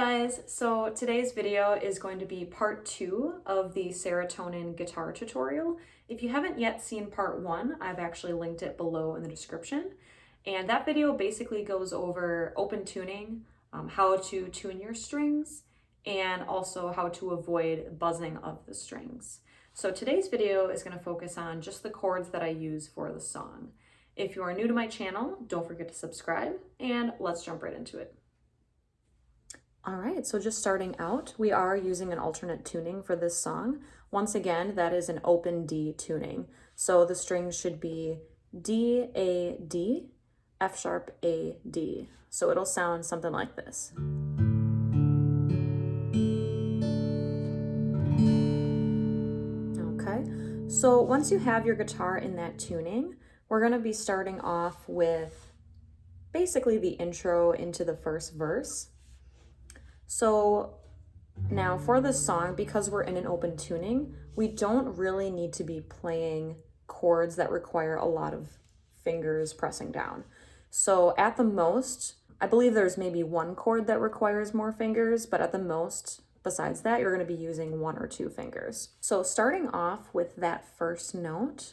guys, so today's video is going to be part 2 of the Serotonin guitar tutorial. If you haven't yet seen part 1, I've actually linked it below in the description. And that video basically goes over open tuning, how to tune your strings, and also how to avoid buzzing of the strings. So today's video is going to focus on just the chords that I use for the song. If you are new to my channel, don't forget to subscribe, and let's jump right into it. All right, so just starting out, we are using an alternate tuning for this song. Once again, that is an open D tuning. So the strings should be D, A, D, F sharp, A, D. So it'll sound something like this. Okay, so once you have your guitar in that tuning, we're gonna be starting off with basically the intro into the first verse. So now for this song, because we're in an open tuning, we don't really need to be playing chords that require a lot of fingers pressing down. So at the most, I believe there's maybe one chord that requires more fingers, but at the most, besides that, you're going to be using 1 or 2 fingers. So starting off with that first note,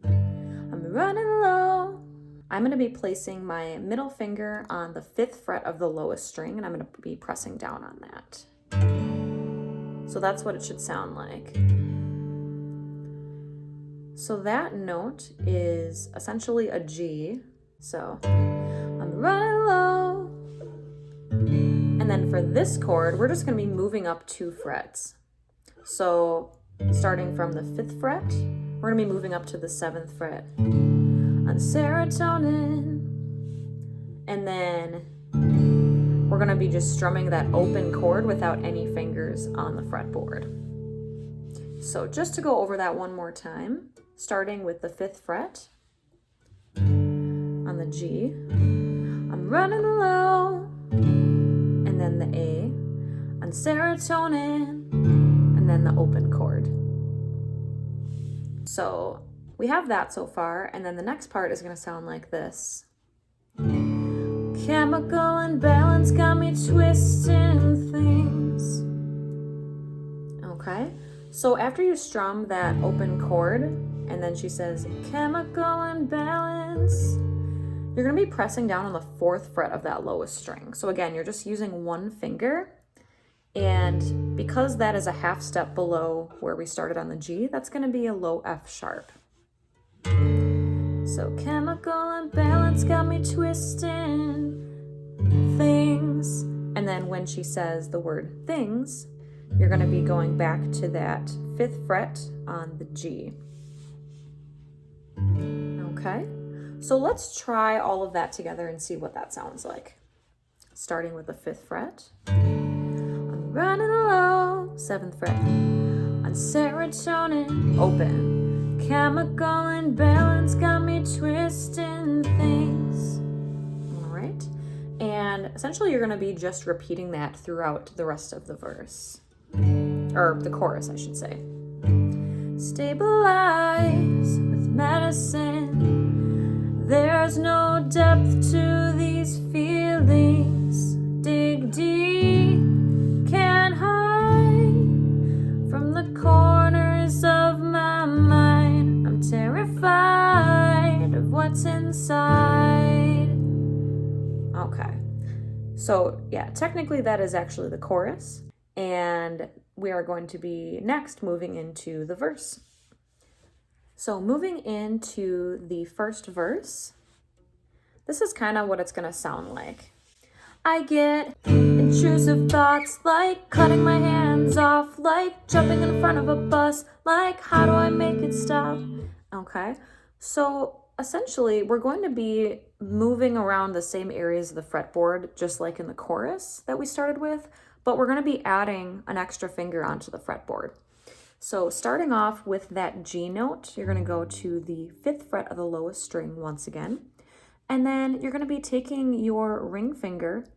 I'm running low. I'm going to be placing my middle finger on the 5th fret of the lowest string, and I'm going to be pressing down on that. So that's what it should sound like. So that note is essentially a G. So I'm running low. And then for this chord, we're just going to be moving up 2 frets. So starting from the 5th fret, we're going to be moving up to the 7th fret. On serotonin, and then we're going to be just strumming that open chord without any fingers on the fretboard. So just to go over that one more time, starting with the 5th fret on the G, I'm running low, and then the A on serotonin, and then the open chord. So we have that so far, and then the next part is going to sound like this. Chemical imbalance got me twisting things. Okay, so after you strum that open chord, and then she says, chemical imbalance, you're going to be pressing down on the 4th fret of that lowest string. So again, you're just using 1 finger, and because that is a half step below where we started on the G, that's going to be a low F sharp. So chemical imbalance got me twisting things. And then when she says the word things, you're going to be going back to that 5th fret on the G. Okay, so let's try all of that together and see what that sounds like. Starting with the 5th fret. I'm running low, 7th fret. On serotonin, open. Chemical imbalance got me twisting things. All right. And essentially you're going to be just repeating that throughout the rest of the verse. Or the chorus, I should say. Stabilize with medicine. There's no depth to these feelings. Dig deep, can't hide from the corners of my mind. I'm terrified of what's inside. Okay, so yeah, technically that is actually the chorus, and we are going to be next moving into the verse. So moving into the first verse, this is kind of what it's going to sound like. I get intrusive thoughts like cutting my hands off, like jumping in front of a bus, like how do I make it stop? Okay, so essentially we're going to be moving around the same areas of the fretboard just like in the chorus that we started with, but we're going to be adding an extra finger onto the fretboard. So starting off with that G note, you're going to go to the 5th fret of the lowest string once again, and then you're going to be taking your ring finger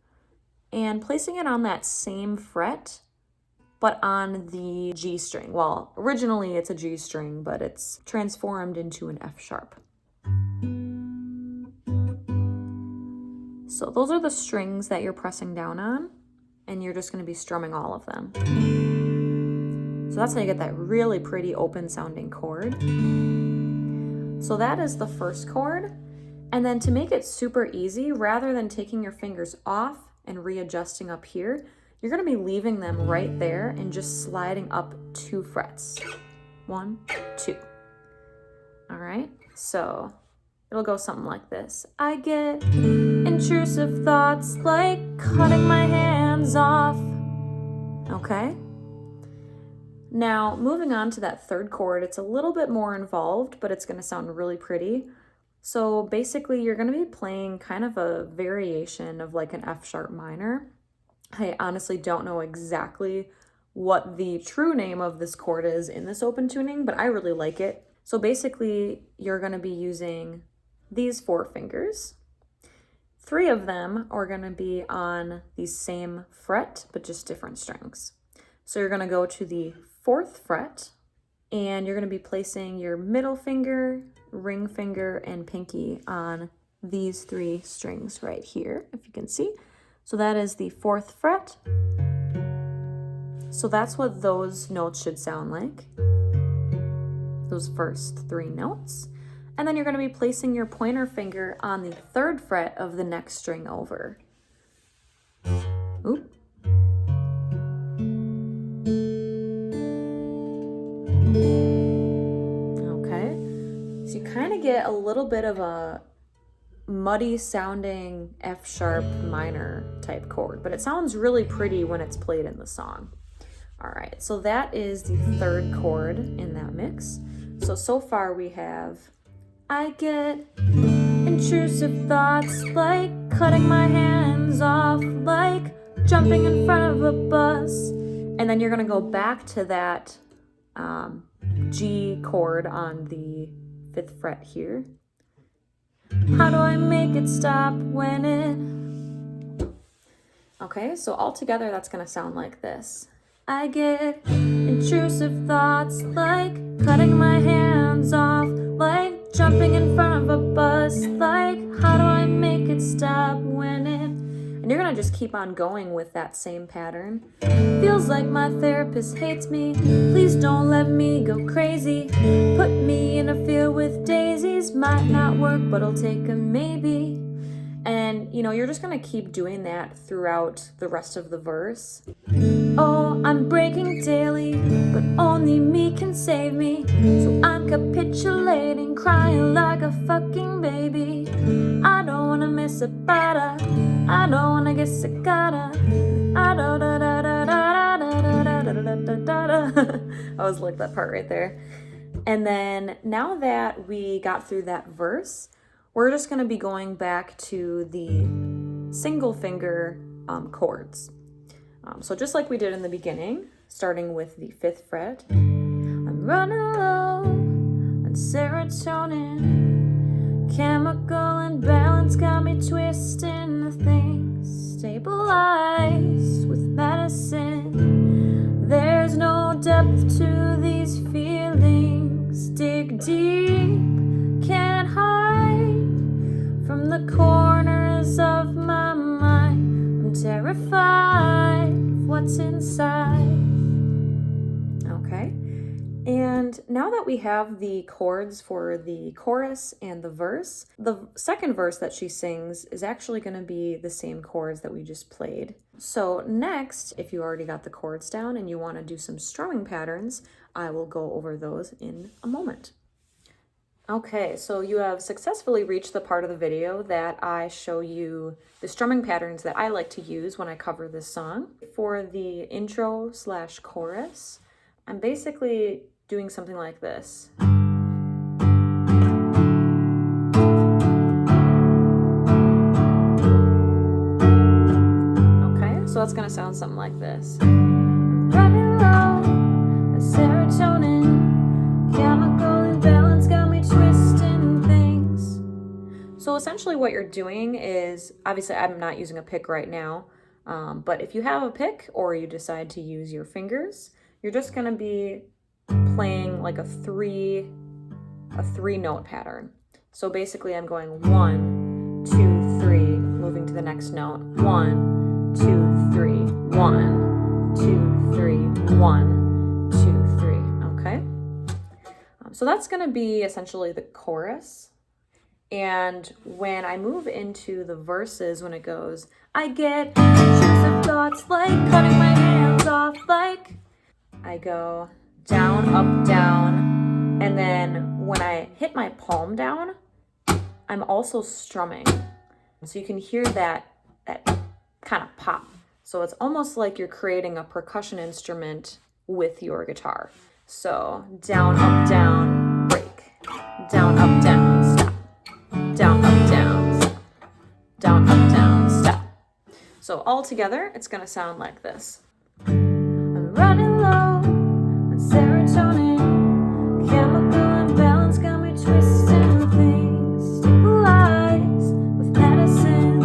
and placing it on that same fret, but on the G string. Well, originally it's a G string, but it's transformed into an F sharp. So those are the strings that you're pressing down on. and you're just going to be strumming all of them. So that's how you get that really pretty open sounding chord. So that is the first chord. And then to make it super easy, rather than taking your fingers off and readjusting up here, you're going to be leaving them right there and just sliding up 2 frets. 1, 2. All right, so it'll go something like this. I get intrusive thoughts like cutting my hands off. Okay? Now, moving on to that third chord, it's a little bit more involved, but it's going to sound really pretty. So basically, you're going to be playing kind of a variation of like an F sharp minor. I honestly don't know exactly what the true name of this chord is in this open tuning, but I really like it. So basically, you're going to be using these 4 fingers. 3 of them are going to be on the same fret, but just different strings. So you're going to go to the 4th fret, and you're going to be placing your middle finger, ring finger, and pinky on these 3 strings right here, if you can see. So that is the 4th fret. So that's what those notes should sound like, those first 3 notes. And then you're going to be placing your pointer finger on the 3rd fret of the next string over. Oop. Okay, so you kind of get a little bit of a muddy sounding F sharp minor type chord, but it sounds really pretty when it's played in the song. All right, so that is the 3rd chord in that mix. So far we have, I get intrusive thoughts like cutting my hands off, like jumping in front of a bus. And then you're gonna go back to that G chord on the 5th fret here. How do I make it stop when it... Okay, so all together that's gonna sound like this. I get intrusive thoughts like cutting my hands off, like jumping in front of a bus, like how do I make it stop when it... And you're gonna just keep on going with that same pattern. Feels like my therapist hates me. Please don't let me go crazy. Put me in a field with daisies. Might not work, but I'll take a maybe. And, you know, you're just gonna keep doing that throughout the rest of the verse. Oh, I'm breaking daily, but only me can save me. So I'm capitulating, crying like a fucking baby. I don't wanna miss a bada. I don't wanna get cicada. I don't da da da da da da da da da da da. I always like that part right there. And then now that we got through that verse, we're just gonna be going back to the single finger chords. So just like we did in the beginning, starting with the 5th fret. I'm running low on serotonin. Chemical imbalance got me twisting the things. Stabilized with medicine. There's no depth to these feelings. Dig deep, can't hide from the corners of my mind. I'm terrified of what's inside. Okay, and now that we have the chords for the chorus and the verse, the second verse that she sings is actually going to be the same chords that we just played. So next, if you already got the chords down and you want to do some strumming patterns, I will go over those in a moment. Okay, so you have successfully reached the part of the video that I show you the strumming patterns that I like to use when I cover this song. For the intro / chorus, I'm basically doing something like this. Okay, so it's gonna sound something like this. Running low, a serotonin, chemical imbalance got me twisting things. So essentially what you're doing is, obviously I'm not using a pick right now, but if you have a pick or you decide to use your fingers, you're just gonna be playing like a three note pattern. So basically I'm going 1, 2, 3, moving to the next note, 1, 2, 3, 1, 2, 3, 1, 2, 3. Okay. So that's going to be essentially the chorus. And when I move into the verses, when it goes, I get intrusive thoughts like cutting my hands off, like I go down, up, down. And then when I hit my palm down, I'm also strumming. So you can hear that kind of pop. So it's almost like you're creating a percussion instrument with your guitar. So down, up, down, break. Down, up, down, stop. Down, up, down, stop. Down, up, down, stop. So all together, it's going to sound like this. I'm running low on serotonin. Chemical imbalance got me twisting things. Stabilize with medicine.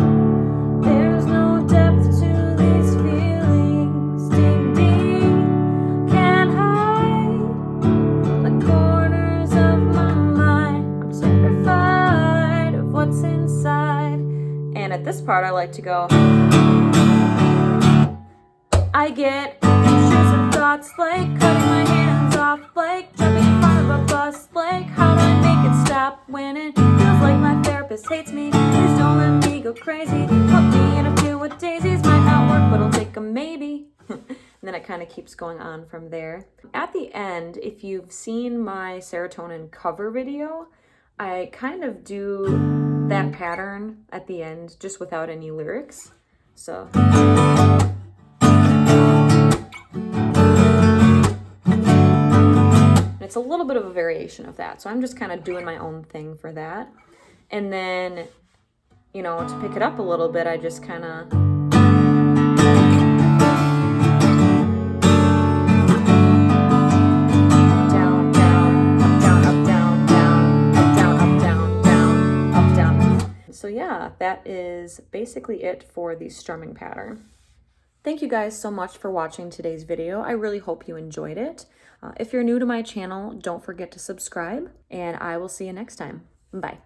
There's no depth to these feelings. Dig deep, can't hide the corners of my mind. I'm terrified of what's inside. And at this part, I like to go, I get intrusive thoughts like cutting my hands off, like jumping in front of a bus, like how do I make it stop when it feels like my therapist hates me? Please don't let me go crazy. Put me in a field with daisies, might not work, but I'll take a maybe. And then it kind of keeps going on from there. At the end, if you've seen my Serotonin cover video, I kind of do that pattern at the end, just without any lyrics. So. It's a little bit of a variation of that. So I'm just kind of doing my own thing for that. And then, you know, to pick it up a little bit, I just kind of down, down, up, down, up, down, down, up, down, up, down, down, up, down. So yeah, that is basically it for the strumming pattern. Thank you guys so much for watching today's video. I really hope you enjoyed it. If you're new to my channel, don't forget to subscribe, and I will see you next time. Bye.